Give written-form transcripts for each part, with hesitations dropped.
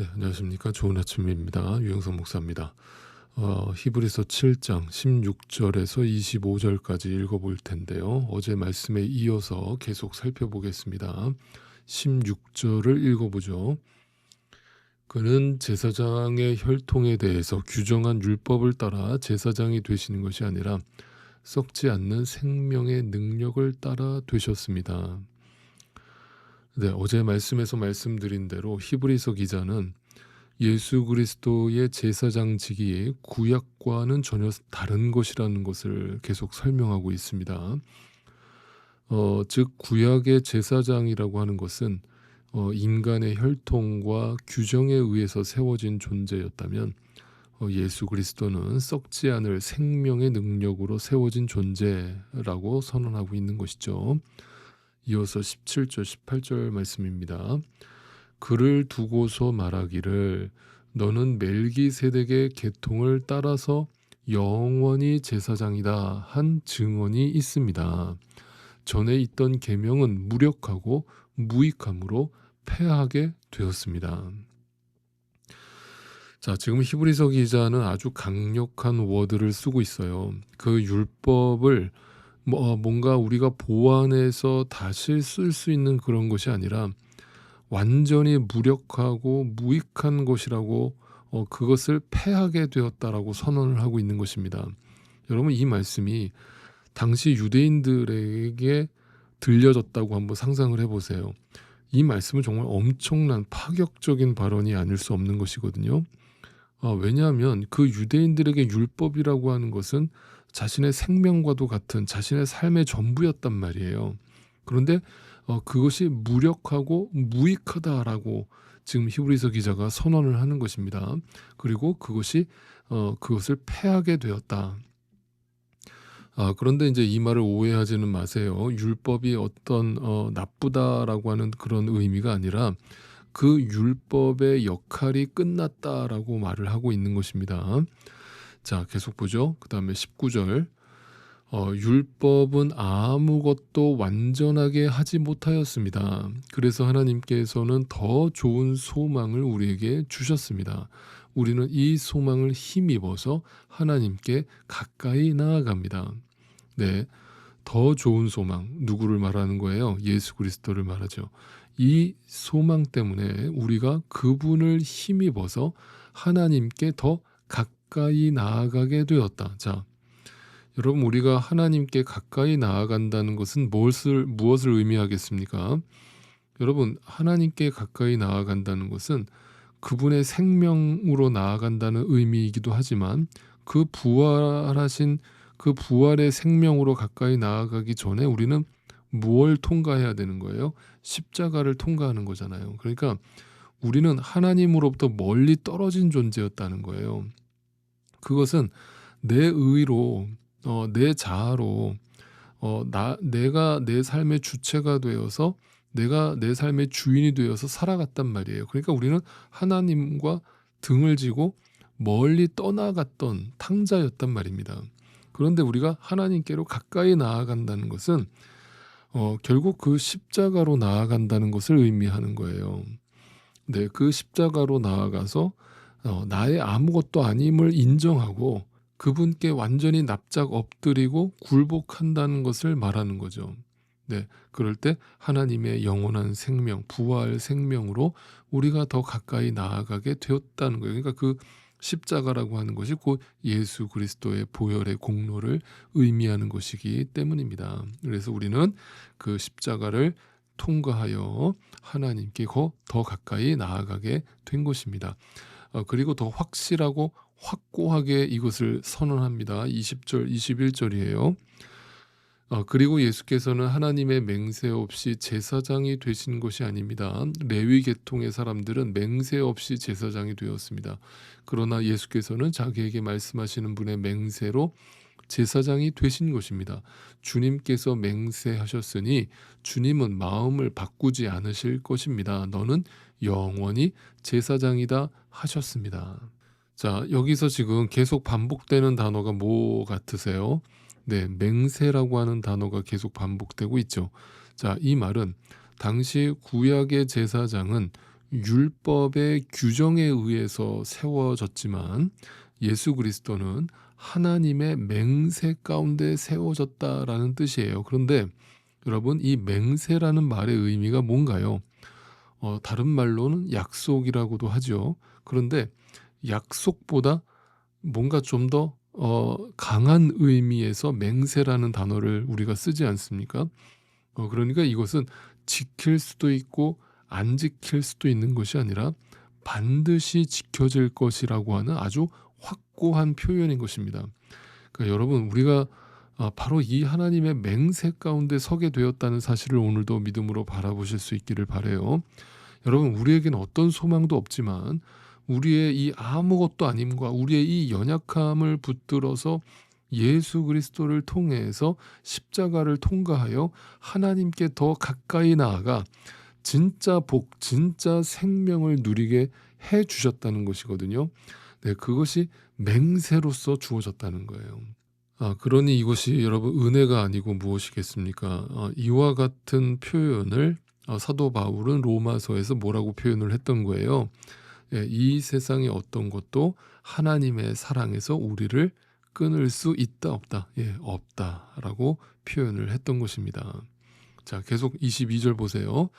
네, 안녕하십니까. 좋은 아침입니다. 유영석 목사입니다. 히브리서 7장 16절에서 25절까지 읽어볼 텐데요. 어제 말씀에 이어서 계속 살펴보겠습니다. 16절을 읽어보죠. 그는 제사장의 혈통에 대해서 규정한 율법을 따라 제사장이 되시는 것이 아니라 썩지 않는 생명의 능력을 따라 되셨습니다. 네, 어제 말씀에서 말씀드린 대로 히브리서 기자는 예수 그리스도의 제사장직이 구약과는 전혀 다른 것이라는 것을 계속 설명하고 있습니다. 즉 구약의 제사장이라고 하는 것은 인간의 혈통과 규정에 의해서 세워진 존재였다면 예수 그리스도는 썩지 않을 생명의 능력으로 세워진 존재라고 선언하고 있는 것이죠. 이어서 17절 18절 말씀입니다. 그를 두고서 말하기를 너는 멜기세덱의 계통을 따라서 영원히 제사장이다 한 증언이 있습니다. 전에 있던 계명은 무력하고 무익함으로 패하게 되었습니다. 자, 지금 히브리서 기자는 아주 강력한 워드를 쓰고 있어요. 그 율법을 뭔가 우리가 보완해서 다시 쓸 수 있는 그런 것이 아니라 완전히 무력하고 무익한 것이라고 그것을 패하게 되었다라고 선언을 하고 있는 것입니다. 여러분, 이 말씀이 당시 유대인들에게 들려졌다고 한번 상상을 해보세요. 이 말씀은 정말 엄청난 파격적인 발언이 아닐 수 없는 것이거든요. 왜냐하면 그 유대인들에게 율법이라고 하는 것은 자신의 생명과도 같은 자신의 삶의 전부였단 말이에요. 그런데 그것이 무력하고 무익하다라고 지금 히브리서 기자가 선언을 하는 것입니다. 그리고 그것을 패하게 되었다. 그런데 이제 이 말을 오해하지는 마세요. 율법이 어떤 나쁘다라고 하는 그런 의미가 아니라 그 율법의 역할이 끝났다라고 말을 하고 있는 것입니다. 자, 계속 보죠. 그 다음에 19절. 율법은 아무것도 완전하게 하지 못하였습니다. 그래서 하나님께서는 더 좋은 소망을 우리에게 주셨습니다. 우리는 이 소망을 힘입어서 하나님께 가까이 나아갑니다. 네, 더 좋은 소망, 누구를 말하는 거예요? 예수 그리스도를 말하죠. 이 소망 때문에 우리가 그분을 힘입어서 하나님께 더 가까이 나아가게 되었다. 자, 여러분, 우리가 하나님께 가까이 나아간다는 것은 무엇을 의미하겠습니까? 여러분, 하나님께 가까이 나아간다는 것은 그분의 생명으로 나아간다는 의미이기도 하지만 그 부활하신 그 부활의 생명으로 가까이 나아가기 전에 우리는 무엇을 통과해야 되는 거예요? 십자가를 통과하는 거잖아요. 그러니까 우리는 하나님으로부터 멀리 떨어진 존재였다는 거예요. 그것은 내 의로 내 자아로 내가 내 삶의 주체가 되어서 내가 내 삶의 주인이 되어서 살아갔단 말이에요. 그러니까 우리는 하나님과 등을 지고 멀리 떠나갔던 탕자였단 말입니다. 그런데 우리가 하나님께로 가까이 나아간다는 것은 결국 그 십자가로 나아간다는 것을 의미하는 거예요. 네, 그 십자가로 나아가서 나의 아무것도 아님을 인정하고 그분께 완전히 납작 엎드리고 굴복한다는 것을 말하는 거죠. 네, 그럴 때 하나님의 영원한 생명, 부활 생명으로 우리가 더 가까이 나아가게 되었다는 거예요. 그러니까 그 십자가라고 하는 것이 곧 예수 그리스도의 보혈의 공로를 의미하는 것이기 때문입니다. 그래서 우리는 그 십자가를 통과하여 하나님께 더 가까이 나아가게 된 것입니다. 그리고 더 확실하고 확고하게 이것을 선언합니다. 20절, 21절이에요. 그리고 예수께서는 하나님의 맹세 없이 제사장이 되신 것이 아닙니다. 레위 계통의 사람들은 맹세 없이 제사장이 되었습니다. 그러나 예수께서는 자기에게 말씀하시는 분의 맹세로 제사장이 되신 것입니다. 주님께서 맹세하셨으니 주님은 마음을 바꾸지 않으실 것입니다. 너는 영원히 제사장이다 하셨습니다. 자, 여기서 지금 계속 반복되는 단어가 뭐 같으세요? 네, 맹세라고 하는 단어가 계속 반복되고 있죠. 자, 이 말은 당시 구약의 제사장은 율법의 규정에 의해서 세워졌지만 예수 그리스도는 하나님의 맹세 가운데 세워졌다라는 뜻이에요. 그런데 여러분, 이 맹세라는 말의 의미가 뭔가요? 다른 말로는 약속이라고도 하죠. 그런데 약속보다 뭔가 좀 더 강한 의미에서 맹세라는 단어를 우리가 쓰지 않습니까? 그러니까 이것은 지킬 수도 있고 안 지킬 수도 있는 것이 아니라 반드시 지켜질 것이라고 하는 아주 확고한 표현인 것입니다. 그러니까 여러분, 우리가 바로 이 하나님의 맹세 가운데 서게 되었다는 사실을 오늘도 믿음으로 바라보실 수 있기를 바라요. 여러분, 우리에게는 어떤 소망도 없지만 우리의 이 아무것도 아님과 우리의 이 연약함을 붙들어서 예수 그리스도를 통해서 십자가를 통과하여 하나님께 더 가까이 나아가 진짜 복, 진짜 생명을 누리게 해 주셨다는 것이거든요. 네, 그것이 맹세로서 주어졌다는 거예요. 그러니 이것이 여러분 은혜가 아니고 무엇이겠습니까? 이와 같은 표현을 사도 바울은 로마서에서 뭐라고 표현을 했던 거예요? 예, 이 세상의 어떤 것도 하나님의 사랑에서 우리를 끊을 수 있다 없다? 예, 없다라고 표현을 했던 것입니다. 자, 계속 22절 보세요.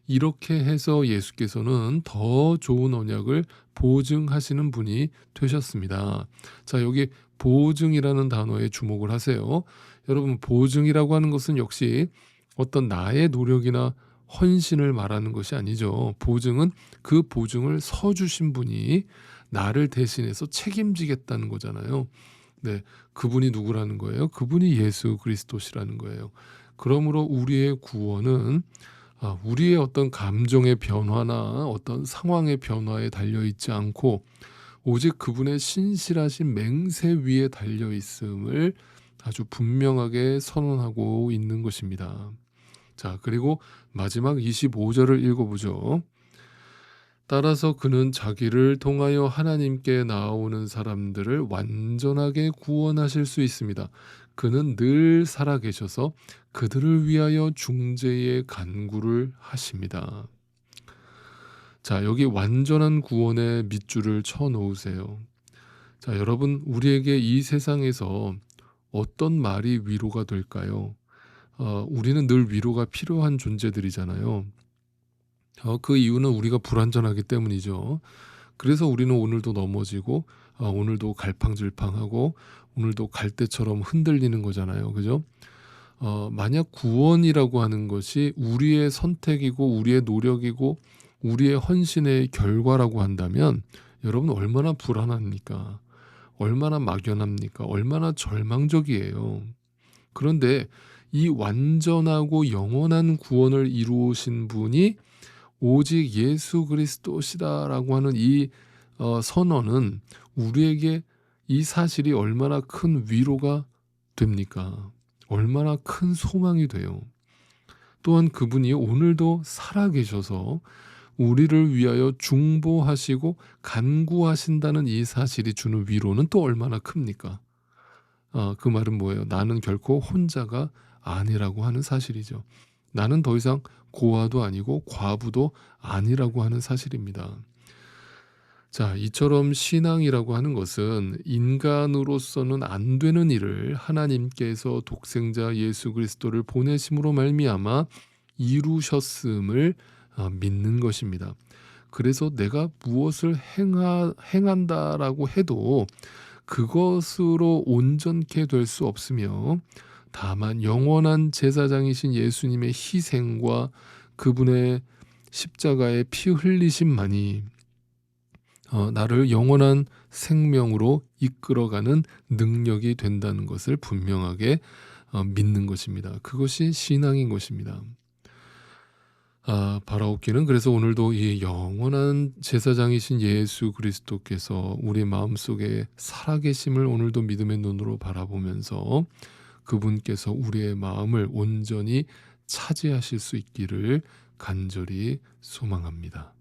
이렇게 해서 예수께서는 더 좋은 언약을 보증하시는 분이 되셨습니다. 자, 여기 보증이라는 단어에 주목을 하세요. 여러분, 보증이라고 하는 것은 역시 어떤 나의 노력이나 헌신을 말하는 것이 아니죠. 보증은 그 보증을 서주신 분이 나를 대신해서 책임지겠다는 거잖아요. 네, 그분이 누구라는 거예요? 그분이 예수 그리스도시라는 거예요. 그러므로 우리의 구원은 우리의 어떤 감정의 변화나 어떤 상황의 변화에 달려있지 않고 오직 그분의 신실하신 맹세 위에 달려있음을 아주 분명하게 선언하고 있는 것입니다. 자, 그리고 마지막 25절을 읽어보죠. 따라서 그는 자기를 통하여 하나님께 나아오는 사람들을 완전하게 구원하실 수 있습니다. 그는 늘 살아계셔서 그들을 위하여 중재의 간구를 하십니다. 자, 여기 완전한 구원의 밑줄을 쳐 놓으세요. 자, 여러분, 우리에게 이 세상에서 어떤 말이 위로가 될까요? 우리는 늘 위로가 필요한 존재들이잖아요. 그 이유는 우리가 불완전하기 때문이죠. 그래서 우리는 오늘도 넘어지고 오늘도 갈팡질팡하고 오늘도 갈대처럼 흔들리는 거잖아요. 그죠? 만약 구원이라고 하는 것이 우리의 선택이고 우리의 노력이고 우리의 헌신의 결과라고 한다면 여러분, 얼마나 불안합니까? 얼마나 막연합니까? 얼마나 절망적이에요. 그런데 이 완전하고 영원한 구원을 이루신 분이 오직 예수 그리스도시다라고 하는 이 선언은 우리에게 이 사실이 얼마나 큰 위로가 됩니까? 얼마나 큰 소망이 돼요. 또한 그분이 오늘도 살아계셔서 우리를 위하여 중보하시고 간구하신다는 이 사실이 주는 위로는 또 얼마나 큽니까? 그 말은 뭐예요? 나는 결코 혼자가 아니라고 하는 사실이죠. 나는 더 이상 고아도 아니고 과부도 아니라고 하는 사실입니다. 자, 이처럼 신앙이라고 하는 것은 인간으로서는 안 되는 일을 하나님께서 독생자 예수 그리스도를 보내심으로 말미암아 이루셨음을 믿는 것입니다. 그래서 내가 무엇을 행한다라고 해도 그것으로 온전케 될 수 없으며 다만 영원한 제사장이신 예수님의 희생과 그분의 십자가의 피 흘리심만이 나를 영원한 생명으로 이끌어가는 능력이 된다는 것을 분명하게 믿는 것입니다. 그것이 신앙인 것입니다. 바라옵기는 그래서 오늘도 이 영원한 제사장이신 예수 그리스도께서 우리 마음속에 살아계심을 오늘도 믿음의 눈으로 바라보면서 그분께서 우리의 마음을 온전히 차지하실 수 있기를 간절히 소망합니다.